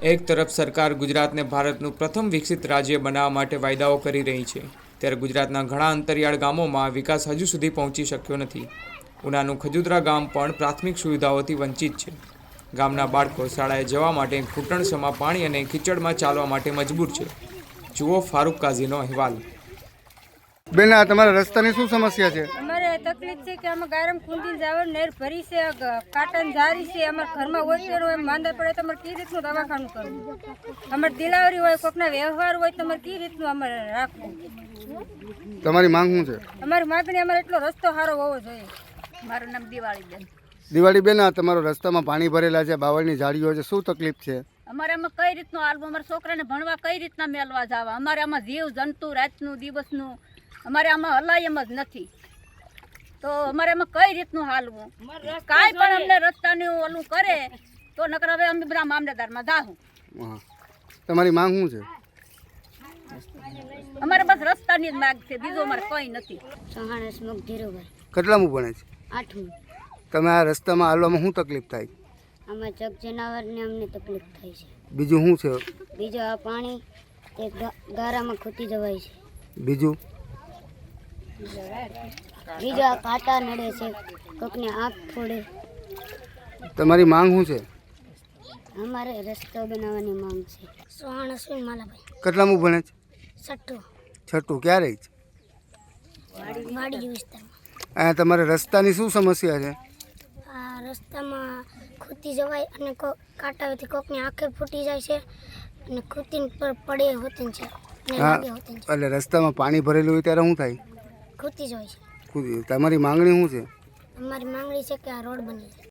એક તરફ સરકાર ગુજરાતને ભારતનું પ્રથમ વિકસિત રાજ્ય બનાવવા માટે વાયદાઓ કરી રહી છે, ત્યારે ગુજરાતના ઘણા અંતરિયાળ ગામોમાં વિકાસ હજુ સુધી પહોંચી શક્યો નથી. ઉનાનું ખજુદરા ગામ પણ પ્રાથમિક સુવિધાઓથી વંચિત છે. ગામના બાળકો શાળાએ જવા માટે ઘૂંટણસમા પાણી અને કીચડમાં ચાલવા માટે મજબૂર છે. જુઓ ફારૂક કાઝીનો અહેવાલ. બેન, આ તમારા રસ્તાની શું સમસ્યા છે? અમારે તકલીફ છે કે અમે ગારમ કુંડીને જવાનું નેર ભરી છે, કાટન જારી છે. અમારા ઘરમાં હોય તો એમ માંદા પડે તો અમારે કઈ રીતનું દવાખાનું કરવું, અમારે દિલાવરી હોય, કોઈકના વ્યવહાર હોય તો અમારે કઈ રીતનું અમારે રાખવું. તમારી માંગ શું છે? અમારી માગણી અમારે એટલો રસ્તો સારો હોવો જોઈએ. મારું નામ દિવાળીબેન. દિવાળીબેન, આ તમારો રસ્તામાં પાણી ભરેલા છે, બાવળની ઝાડીઓ છે, શું તકલીફ છે? અમારે આમાં કઈ રીતનું હાલવું, અમારા છોકરાને ભણવા કઈ રીતના મેળવા જવા, અમારે આમાં જીવ જંતુ રાતનું દિવસનું અમારે આમાં હલાય એમ જ નથી. તો અમારે આમાં કઈ રીતનું હાલવું, કાંઈ પણ અમને રસ્તાનું ઓલું કરે તો નકર હવે અમે બધા મામલતદારમાં જાહું. તમારી માંગ શું છે? અમારે બસ રસ્તાની જ માગ છે, બીજું અમારે કંઈ નથી. સહાણસ મુખ ધીરુભાઈ. કેટલામું ભણે છે? 8મું. તમે આ રસ્તામાં હાલવામાં શું તકલીફ થાય? આમાં જગ જનાવરને અમને તકલીફ થાય છે. બીજું શું છે? બીજું આ પાણી તે ગારામાં ખૂટી જવાય છે. બીજું બીજા કાંટા નડે છે, કોકને આંખ ફોડે. તમારી માંગ શું છે? અમારે રસ્તો બનાવવાની માંગ છે. સોહાણસુન માલાભાઈ. કેટલામું ભણે છે? 6. છઠ્ઠું. ક્યાં રહી છે? વાડી વિસ્તારમાં. અહીંયા તમારે રસ્તાની શું સમસ્યા છે? આ રસ્તામાં ખૂટી જવાય અને કાંટાથી કોકની આંખે ફૂટી જાય છે અને ખૂટીને પર પડે હોતી છે અને હા, લાગે હોતી છે. એટલે રસ્તામાં પાણી ભરેલું હોય ત્યારે શું થાય? ખૂટી જાય છે. તમારી માંગણી શું છે? અમારી માંગણી છે કે આ રોડ બની જાય.